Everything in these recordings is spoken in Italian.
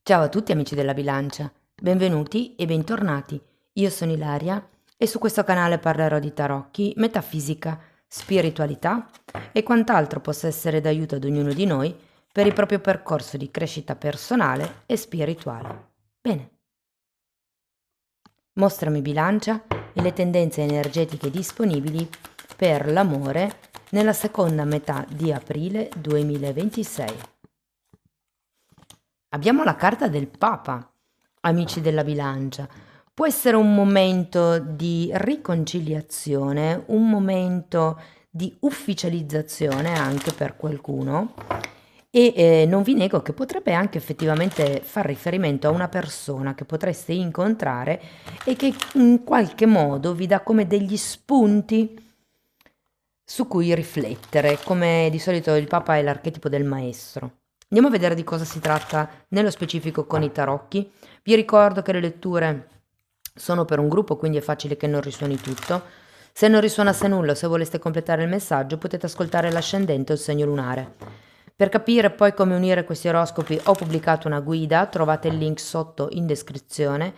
Ciao a tutti amici della bilancia, benvenuti e bentornati. Io sono Ilaria e su questo canale parlerò di tarocchi, metafisica, spiritualità e quant'altro possa essere d'aiuto ad ognuno di noi per il proprio percorso di crescita personale e spirituale. Bene, mostrami bilancia e le tendenze energetiche disponibili per l'amore nella seconda metà di aprile 2026. Abbiamo la carta del Papa, amici della bilancia. Può essere un momento di riconciliazione, un momento di ufficializzazione anche per qualcuno e non vi nego che potrebbe anche effettivamente far riferimento a una persona che potreste incontrare e che in qualche modo vi dà come degli spunti su cui riflettere, come di solito il Papa è l'archetipo del maestro. Andiamo a vedere di cosa si tratta nello specifico con i tarocchi. Vi ricordo che le letture sono per un gruppo, quindi è facile che non risuoni tutto. Se non risuonasse nulla o se voleste completare il messaggio, potete ascoltare l'ascendente o il segno lunare. Per capire poi come unire questi oroscopi ho pubblicato una guida, trovate il link sotto in descrizione.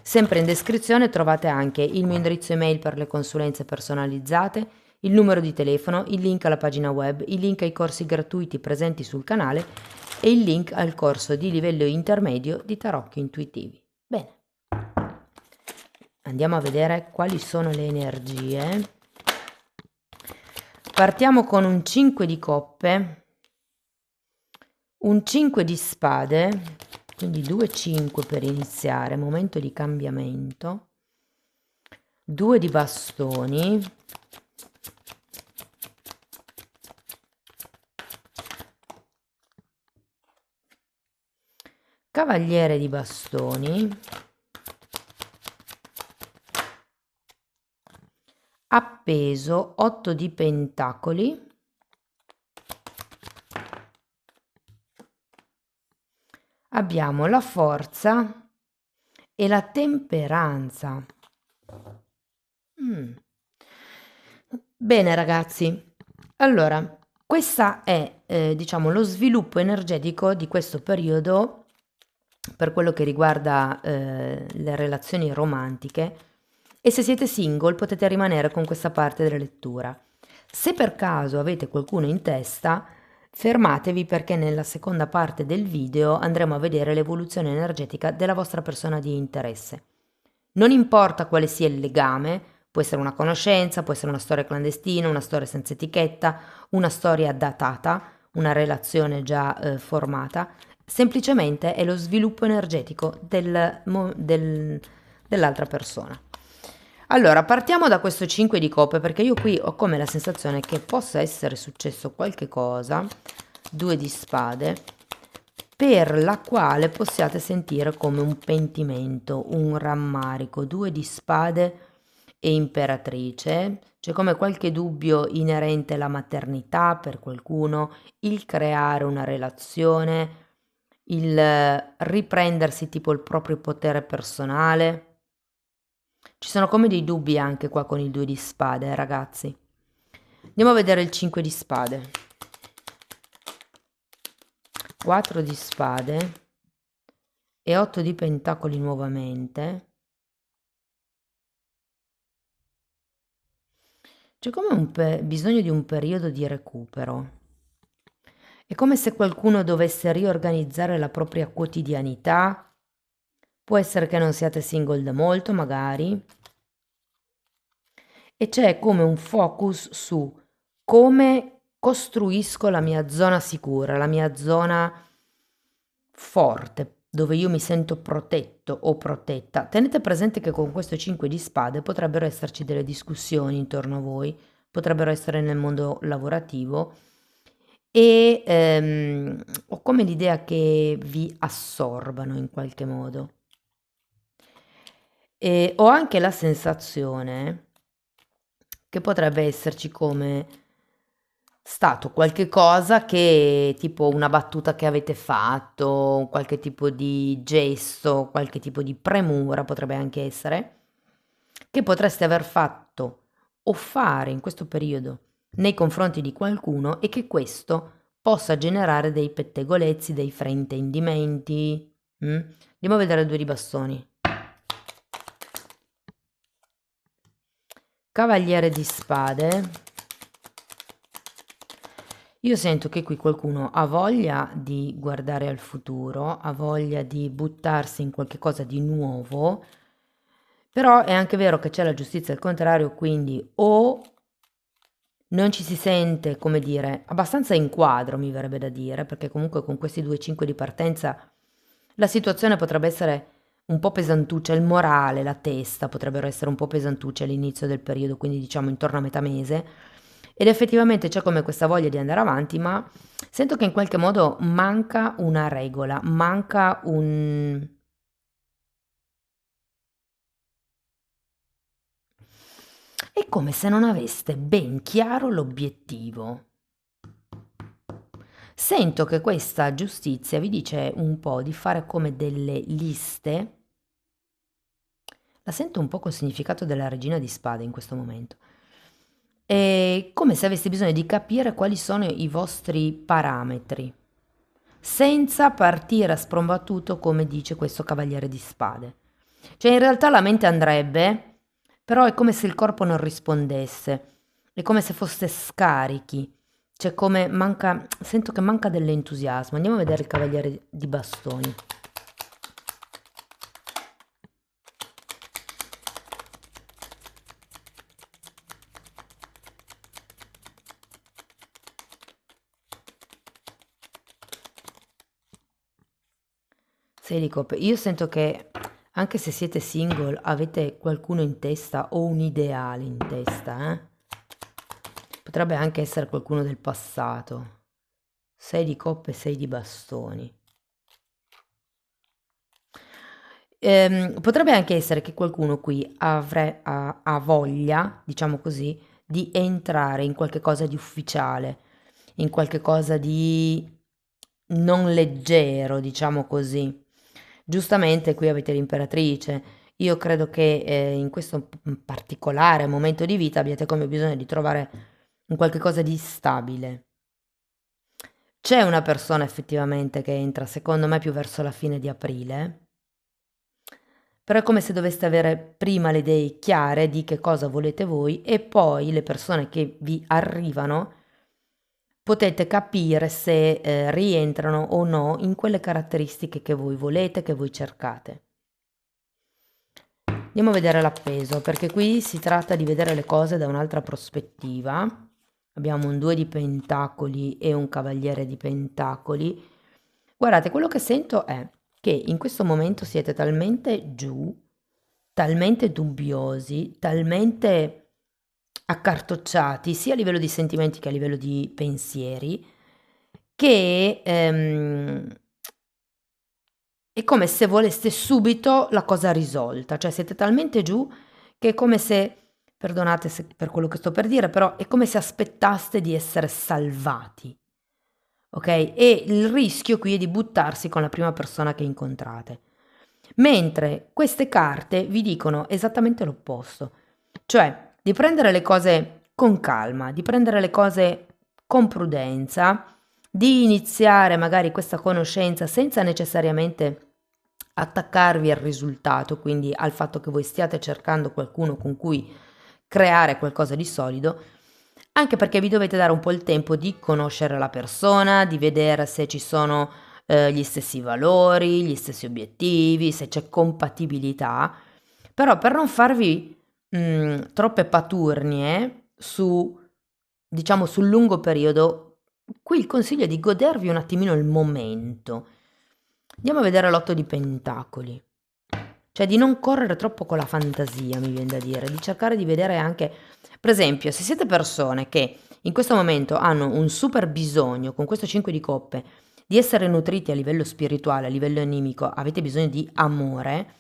Sempre in descrizione trovate anche il mio indirizzo email per le consulenze personalizzate, il numero di telefono, il link alla pagina web, il link ai corsi gratuiti presenti sul canale e il link al corso di livello intermedio di tarocchi intuitivi. Bene, andiamo a vedere quali sono le energie. Partiamo con un 5 di coppe, un 5 di spade, quindi 2 5 per iniziare, momento di cambiamento, 2 di bastoni, cavaliere di bastoni, appeso, 8 di pentacoli, abbiamo la forza e la temperanza. Bene ragazzi, allora questa è diciamo lo sviluppo energetico di questo periodo per quello che riguarda le relazioni romantiche e se siete single potete rimanere con questa parte della lettura. Se per caso avete qualcuno in testa, fermatevi perché nella seconda parte del video andremo a vedere l'evoluzione energetica della vostra persona di interesse. Non importa quale sia il legame, può essere una conoscenza, può essere una storia clandestina, una storia senza etichetta, una storia datata, una relazione già formata, semplicemente è lo sviluppo energetico dell'altra persona. Allora, partiamo da questo 5 di coppe perché io qui ho come la sensazione che possa essere successo qualche cosa, 2 di spade, per la quale possiate sentire come un pentimento, un rammarico, 2 di spade e imperatrice, c'è come qualche dubbio inerente alla maternità per qualcuno, il creare una relazione, il riprendersi tipo il proprio potere personale. Ci sono come dei dubbi anche qua con il 2 di spade, ragazzi. Andiamo a vedere il 5 di spade. 4 di spade e 8 di pentacoli nuovamente. C'è come bisogno di un periodo di recupero. È come se qualcuno dovesse riorganizzare la propria quotidianità. Può essere che non siate single da molto, magari. E c'è come un focus su come costruisco la mia zona sicura, la mia zona forte, dove io mi sento protetto o protetta. Tenete presente che con questo 5 di spade potrebbero esserci delle discussioni intorno a voi, potrebbero essere nel mondo lavorativo e ho come l'idea che vi assorbano in qualche modo. E ho anche la sensazione che potrebbe esserci come stato qualche cosa che tipo una battuta che avete fatto, qualche tipo di gesto, qualche tipo di premura potrebbe anche essere, che potreste aver fatto o fare in questo periodo nei confronti di qualcuno e che questo possa generare dei pettegolezzi, dei fraintendimenti. Andiamo a vedere il 2 di bastoni. Cavaliere di spade. Io sento che qui qualcuno ha voglia di guardare al futuro, ha voglia di buttarsi in qualche cosa di nuovo, però è anche vero che c'è la giustizia al contrario, quindi o non ci si sente, come dire, abbastanza in quadro, mi verrebbe da dire, perché comunque con questi 2-5 di partenza la situazione potrebbe essere un po' pesantuccia, il morale, la testa potrebbero essere un po' pesantucce all'inizio del periodo, quindi diciamo intorno a metà mese. Ed effettivamente c'è come questa voglia di andare avanti, ma sento che in qualche modo manca una regola, manca un... È come se non aveste ben chiaro l'obiettivo. Sento che questa giustizia vi dice un po' di fare come delle liste. La sento un po' col significato della regina di spade in questo momento. È come se aveste bisogno di capire quali sono i vostri parametri, senza partire a sprombattuto come dice questo cavaliere di spade. Cioè in realtà la mente andrebbe, però è come se il corpo non rispondesse, è come se foste scarichi, cioè come manca, sento che manca dell'entusiasmo. Andiamo a vedere il cavaliere di bastoni. Sei di coppe. Io sento che anche se siete single avete qualcuno in testa o un ideale in testa, eh? Potrebbe anche essere qualcuno del passato. 6 di coppe, 6 di bastoni. Potrebbe anche essere che qualcuno qui ha voglia, diciamo così, di entrare in qualche cosa di ufficiale, in qualche cosa di non leggero, diciamo così. Giustamente qui avete l'imperatrice. Io credo che in questo particolare momento di vita abbiate come bisogno di trovare un qualche cosa di stabile. C'è una persona effettivamente che entra, secondo me, più verso la fine di aprile, però è come se doveste avere prima le idee chiare di che cosa volete voi e poi le persone che vi arrivano potete capire se rientrano o no in quelle caratteristiche che voi volete, che voi cercate. Andiamo a vedere l'appeso, perché qui si tratta di vedere le cose da un'altra prospettiva. Abbiamo un 2 di pentacoli e un cavaliere di pentacoli. Guardate, quello che sento è che in questo momento siete talmente giù, talmente dubbiosi, talmente accartocciati, sia a livello di sentimenti che a livello di pensieri, che è come se voleste subito la cosa risolta, cioè siete talmente giù che è come se, perdonate per quello che sto per dire, però è come se aspettaste di essere salvati, ok? E il rischio qui è di buttarsi con la prima persona che incontrate. Mentre queste carte vi dicono esattamente l'opposto, cioè di prendere le cose con calma, di prendere le cose con prudenza, di iniziare magari questa conoscenza senza necessariamente attaccarvi al risultato, quindi al fatto che voi stiate cercando qualcuno con cui creare qualcosa di solido, anche perché vi dovete dare un po' il tempo di conoscere la persona, di vedere se ci sono gli stessi valori, gli stessi obiettivi, se c'è compatibilità, però per non farvi troppe paturnie su, diciamo, sul lungo periodo, qui il consiglio è di godervi un attimino il momento. Andiamo a vedere l'otto di pentacoli. Cioè di non correre troppo con la fantasia, mi viene da dire, di cercare di vedere anche, per esempio, se siete persone che in questo momento hanno un super bisogno, con questo 5 di coppe, di essere nutriti a livello spirituale, a livello animico, avete bisogno di amore,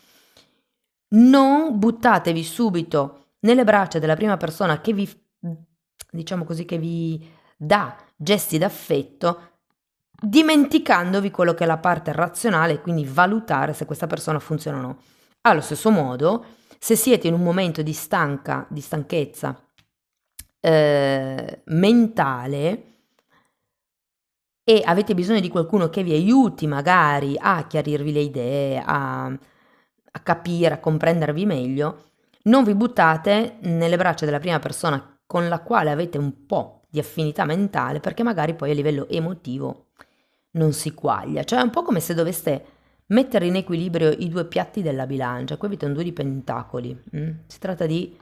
non buttatevi subito nelle braccia della prima persona che vi, diciamo così, che vi dà gesti d'affetto, dimenticandovi quello che è la parte razionale e quindi valutare se questa persona funziona o no. Allo stesso modo, se siete in un momento di stanchezza mentale, e avete bisogno di qualcuno che vi aiuti magari a chiarirvi le idee, a capire, a comprendervi meglio, non vi buttate nelle braccia della prima persona con la quale avete un po' di affinità mentale, perché magari poi a livello emotivo non si quaglia. Cioè è un po' come se doveste mettere in equilibrio i due piatti della bilancia. Qui avete un 2 di pentacoli. Si tratta di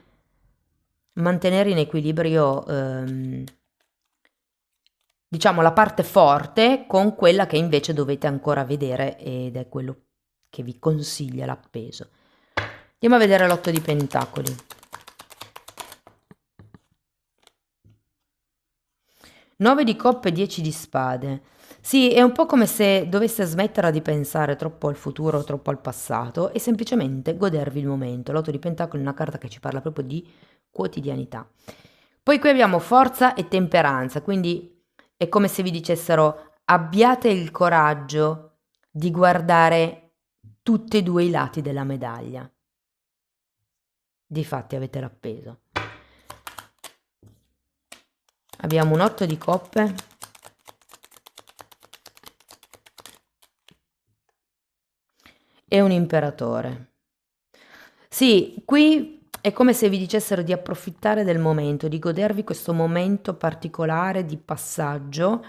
mantenere in equilibrio, diciamo, la parte forte con quella che invece dovete ancora vedere ed è quello che vi consiglia l'appeso. Andiamo a vedere l'8 di pentacoli. 9 di coppe, 10 di spade. Sì, è un po' come se dovesse smettere di pensare troppo al futuro, troppo al passato e semplicemente godervi il momento. L'8 di pentacoli è una carta che ci parla proprio di quotidianità. Poi qui abbiamo forza e temperanza, quindi è come se vi dicessero abbiate il coraggio di guardare tutti e due i lati della medaglia. Difatti avete l'appeso. Abbiamo un 8 di coppe e un imperatore. Sì, qui è come se vi dicessero di approfittare del momento, di godervi questo momento particolare di passaggio.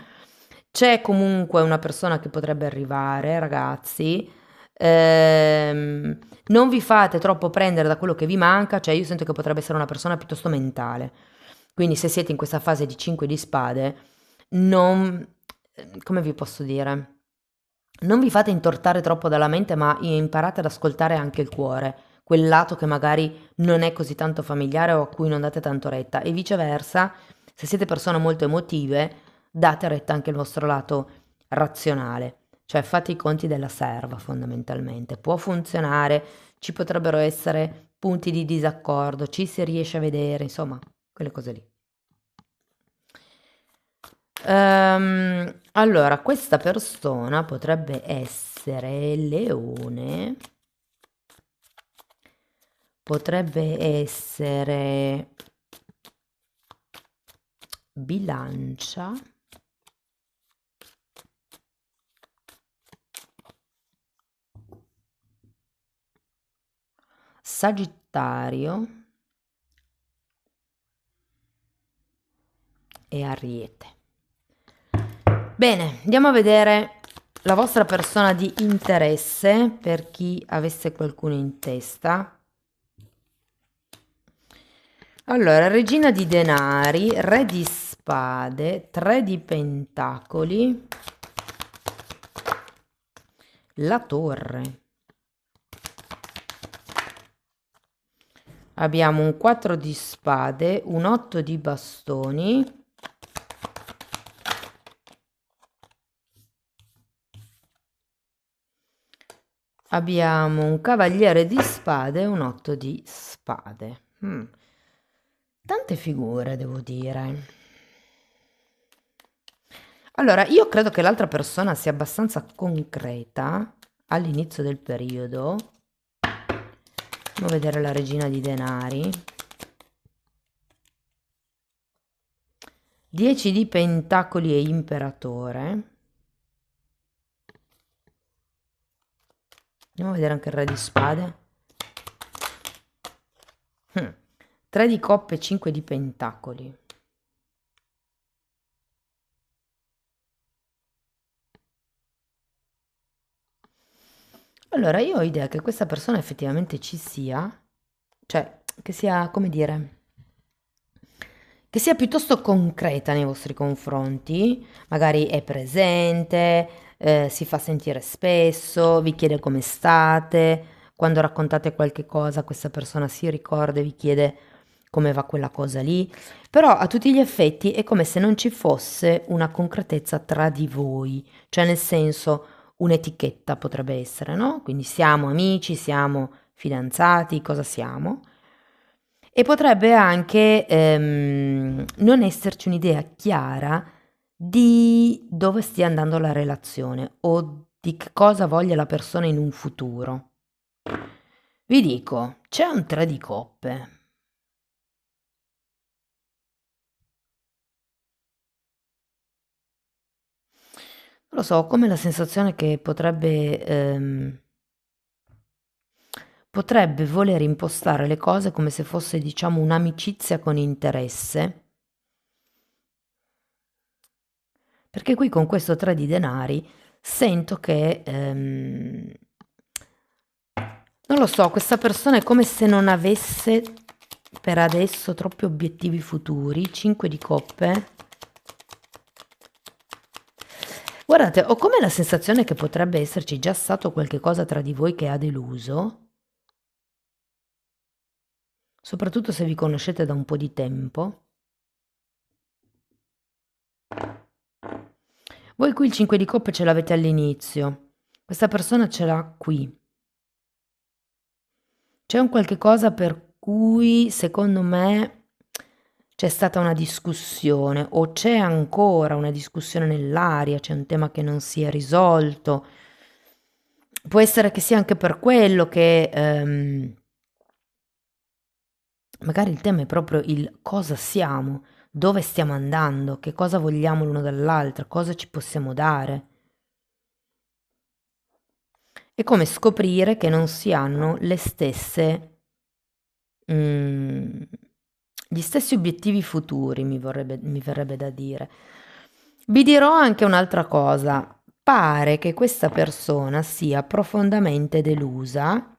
C'è comunque una persona che potrebbe arrivare, ragazzi. Non vi fate troppo prendere da quello che vi manca, cioè io sento che potrebbe essere una persona piuttosto mentale. Quindi se siete in questa fase di 5 di spade, non, come vi posso dire? Non vi fate intortare troppo dalla mente, ma imparate ad ascoltare anche il cuore, quel lato che magari non è così tanto familiare o a cui non date tanto retta, e viceversa, se siete persone molto emotive, date retta anche al vostro lato razionale, cioè fate i conti della serva fondamentalmente. Può funzionare, ci potrebbero essere punti di disaccordo, ci si riesce a vedere, insomma, quelle cose lì. Allora, questa persona potrebbe essere leone, potrebbe essere bilancia, sagittario e ariete. Bene, andiamo a vedere la vostra persona di interesse per chi avesse qualcuno in testa. Allora, regina di denari, re di spade, 3 di pentacoli, la torre. Abbiamo un 4 di spade, un 8 di bastoni, abbiamo un cavaliere di spade e un 8 di spade. Tante figure, devo dire. Allora, io credo che l'altra persona sia abbastanza concreta all'inizio del periodo. Andiamo a vedere la regina di denari. 10 di pentacoli e imperatore. Andiamo a vedere anche il re di spade. 3 di coppe e 5 di pentacoli. Allora, io ho idea che questa persona effettivamente ci sia, cioè che sia, come dire, che sia piuttosto concreta nei vostri confronti, magari è presente, si fa sentire spesso, vi chiede come state, quando raccontate qualche cosa questa persona si ricorda e vi chiede come va quella cosa lì, però a tutti gli effetti è come se non ci fosse una concretezza tra di voi, cioè nel senso un'etichetta potrebbe essere, no? Quindi siamo amici, siamo fidanzati, cosa siamo? E potrebbe anche non esserci un'idea chiara di dove stia andando la relazione o di che cosa voglia la persona in un futuro. Vi dico, c'è un 3 di coppe. Non lo so, ho come la sensazione che potrebbe voler impostare le cose come se fosse, diciamo, un'amicizia con interesse, perché qui con questo 3 di denari sento che, non lo so, questa persona è come se non avesse per adesso troppi obiettivi futuri. 5 di coppe. Guardate, ho come la sensazione che potrebbe esserci già stato qualche cosa tra di voi che ha deluso, soprattutto se vi conoscete da un po' di tempo. Voi qui il 5 di coppe ce l'avete all'inizio, questa persona ce l'ha qui. C'è un qualche cosa per cui, secondo me, c'è stata una discussione o c'è ancora una discussione nell'aria, c'è un tema che non si è risolto. Può essere che sia anche per quello che magari il tema è proprio il cosa siamo, dove stiamo andando, che cosa vogliamo l'uno dall'altra, cosa ci possiamo dare. È come scoprire che non si hanno le stesse, gli stessi obiettivi futuri, mi verrebbe da dire. Vi dirò anche un'altra cosa. Pare che questa persona sia profondamente delusa,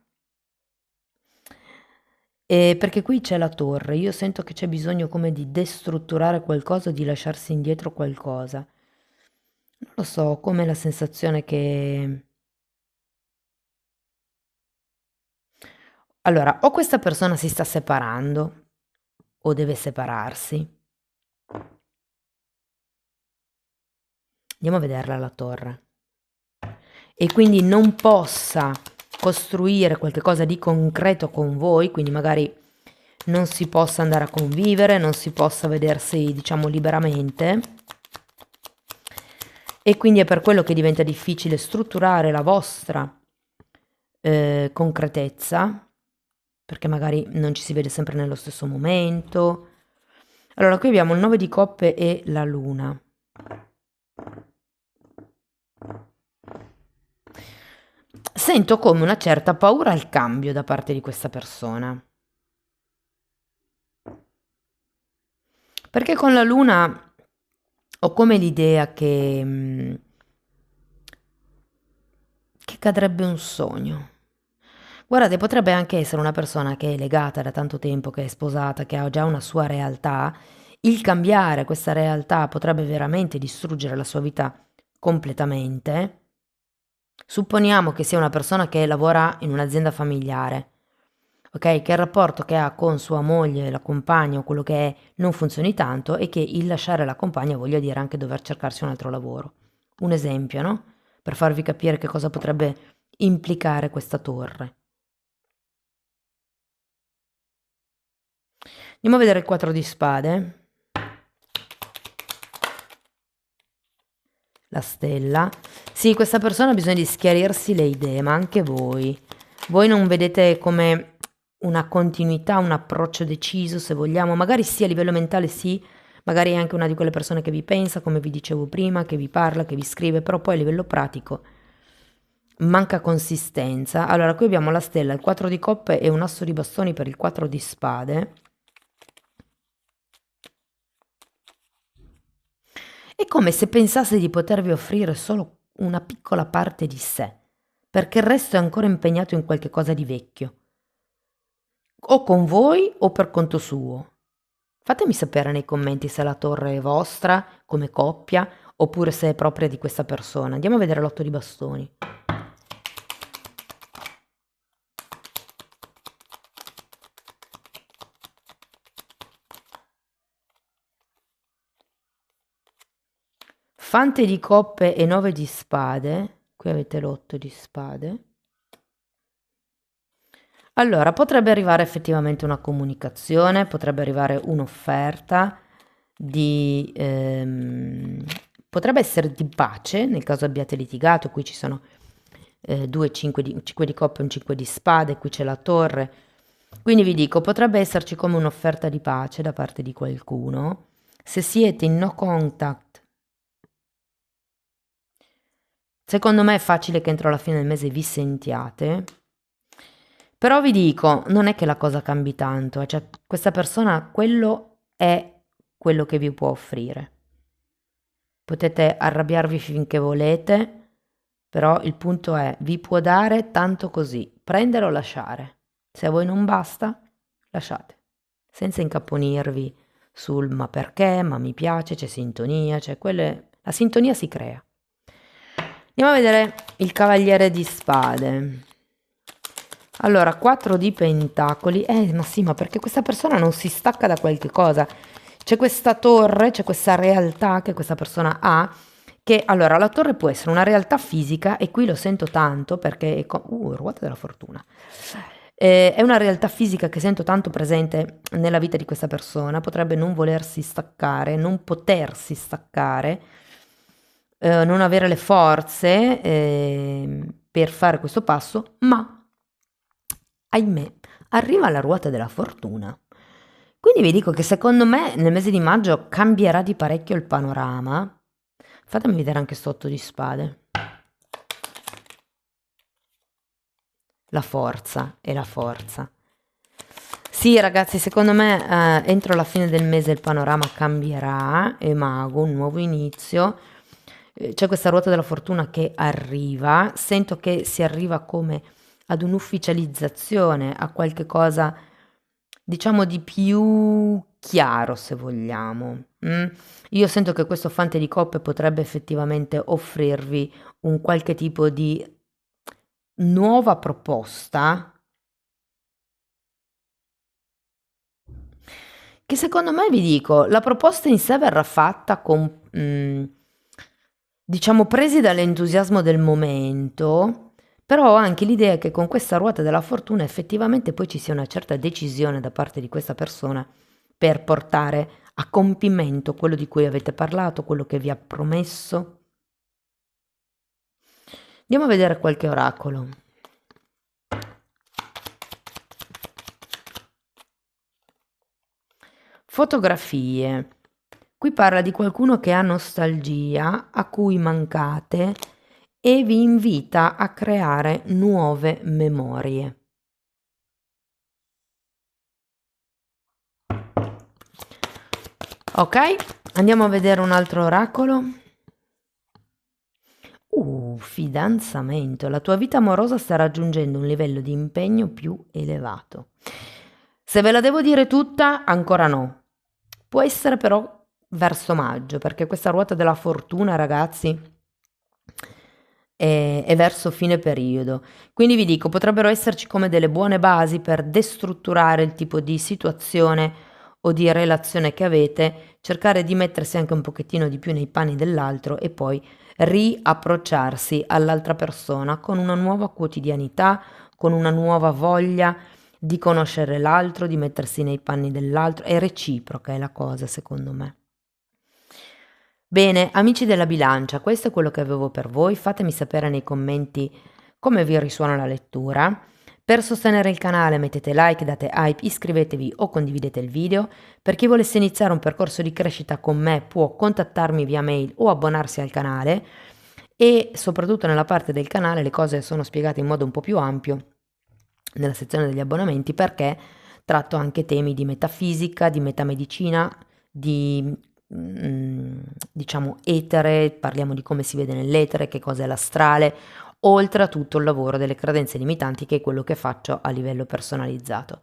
perché qui c'è la torre. Io sento che c'è bisogno come di destrutturare qualcosa, di lasciarsi indietro qualcosa. Non lo so, ho come la sensazione che... Allora, o questa persona si sta separando o deve separarsi. Andiamo a vederla la torre. E quindi non possa costruire qualche cosa di concreto con voi, quindi magari non si possa andare a convivere, non si possa vedersi, diciamo, liberamente. E quindi è per quello che diventa difficile strutturare la vostra concretezza, perché magari non ci si vede sempre nello stesso momento. Allora, qui abbiamo il 9 di coppe e la luna. Sento come una certa paura al cambio da parte di questa persona. Perché con la luna ho come l'idea che cadrebbe un sogno. Guardate, potrebbe anche essere una persona che è legata da tanto tempo, che è sposata, che ha già una sua realtà. Il cambiare questa realtà potrebbe veramente distruggere la sua vita completamente. Supponiamo che sia una persona che lavora in un'azienda familiare, ok? Che il rapporto che ha con sua moglie, la compagna o quello che è non funzioni tanto e che il lasciare la compagna voglia dire anche dover cercarsi un altro lavoro. Un esempio, no? Per farvi capire che cosa potrebbe implicare questa torre. Andiamo a vedere il 4 di spade. La stella. Sì, questa persona ha bisogno di schiarirsi le idee, ma anche voi. Voi non vedete come una continuità, un approccio deciso, se vogliamo. Magari sì, a livello mentale sì, magari è anche una di quelle persone che vi pensa, come vi dicevo prima, che vi parla, che vi scrive, però poi a livello pratico manca consistenza. Allora, qui abbiamo la stella, il 4 di coppe e un asso di bastoni per il 4 di spade. È come se pensasse di potervi offrire solo una piccola parte di sé, perché il resto è ancora impegnato in qualche cosa di vecchio, o con voi o per conto suo. Fatemi sapere nei commenti se la torre è vostra, come coppia, oppure se è propria di questa persona. Andiamo a vedere l'8 di bastoni. Fante di coppe e 9 di spade. Qui avete l'8 di spade. Allora, potrebbe arrivare effettivamente una comunicazione, potrebbe arrivare un'offerta di... potrebbe essere di pace, nel caso abbiate litigato, qui ci sono 5 di coppe e un 5 di spade, qui c'è la torre. Quindi vi dico, potrebbe esserci come un'offerta di pace da parte di qualcuno. Se siete in no contact Secondo me è facile che entro la fine del mese vi sentiate, però vi dico, non è che la cosa cambi tanto, cioè questa persona quello è quello che vi può offrire. Potete arrabbiarvi finché volete, però il punto è, vi può dare tanto così, prendere o lasciare. Se a voi non basta, lasciate, senza incapponirvi sul ma perché, ma mi piace, c'è sintonia, cioè la sintonia si crea. Andiamo a vedere il Cavaliere di Spade. Allora, 4 di Pentacoli. Ma sì, ma perché questa persona non si stacca da qualche cosa. C'è questa torre, c'è questa realtà che questa persona ha, che allora la torre può essere una realtà fisica e qui lo sento tanto perché ruota della fortuna. È una realtà fisica che sento tanto presente nella vita di questa persona, potrebbe non volersi staccare, non potersi staccare, non avere le forze per fare questo passo, ma ahimè, arriva la ruota della fortuna. Quindi vi dico che secondo me nel mese di maggio cambierà di parecchio il panorama. Fatemi vedere anche sotto di spade. La forza e la forza. Sì, ragazzi, secondo me entro la fine del mese il panorama cambierà, è mago, un nuovo inizio. C'è questa ruota della fortuna che arriva, sento che si arriva come ad un'ufficializzazione, a qualche cosa, diciamo, di più chiaro, se vogliamo. Io sento che questo Fante di Coppe potrebbe effettivamente offrirvi un qualche tipo di nuova proposta che secondo me, vi dico, la proposta in sé verrà fatta con, diciamo, presi dall'entusiasmo del momento, però ho anche l'idea che con questa ruota della fortuna effettivamente poi ci sia una certa decisione da parte di questa persona per portare a compimento quello di cui avete parlato, quello che vi ha promesso. Andiamo a vedere qualche oracolo. Fotografie. Qui parla di qualcuno che ha nostalgia, a cui mancate e vi invita a creare nuove memorie. Ok, andiamo a vedere un altro oracolo. Fidanzamento. La tua vita amorosa sta raggiungendo un livello di impegno più elevato. Se ve la devo dire tutta, ancora no. Può essere però verso maggio, perché questa ruota della fortuna, ragazzi, è verso fine periodo. Quindi vi dico, potrebbero esserci come delle buone basi per destrutturare il tipo di situazione o di relazione che avete, cercare di mettersi anche un pochettino di più nei panni dell'altro e poi riapprocciarsi all'altra persona con una nuova quotidianità, con una nuova voglia di conoscere l'altro, di mettersi nei panni dell'altro. È reciproca è la cosa, secondo me. Bene, amici della bilancia, questo è quello che avevo per voi. Fatemi sapere nei commenti come vi risuona la lettura. Per sostenere il canale mettete like, date hype, iscrivetevi o condividete il video. Per chi volesse iniziare un percorso di crescita con me può contattarmi via mail o abbonarsi al canale, e soprattutto nella parte del canale le cose sono spiegate in modo un po' più ampio nella sezione degli abbonamenti, perché tratto anche temi di metafisica, di metamedicina, di diciamo etere, parliamo di come si vede nell'etere, che cos'è l'astrale, oltre a tutto il lavoro delle credenze limitanti, che è quello che faccio a livello personalizzato.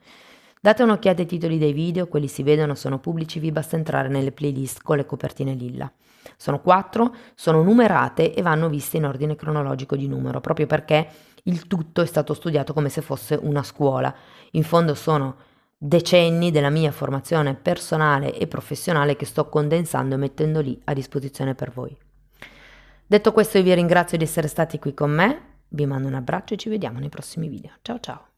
Date un'occhiata ai titoli dei video, quelli si vedono, sono pubblici, vi basta entrare nelle playlist con le copertine lilla. Sono 4, sono numerate e vanno viste in ordine cronologico di numero, proprio perché il tutto è stato studiato come se fosse una scuola. In fondo sono decenni della mia formazione personale e professionale che sto condensando e mettendo lì a disposizione per voi. Detto questo, io vi ringrazio di essere stati qui con me, vi mando un abbraccio e ci vediamo nei prossimi video. Ciao ciao!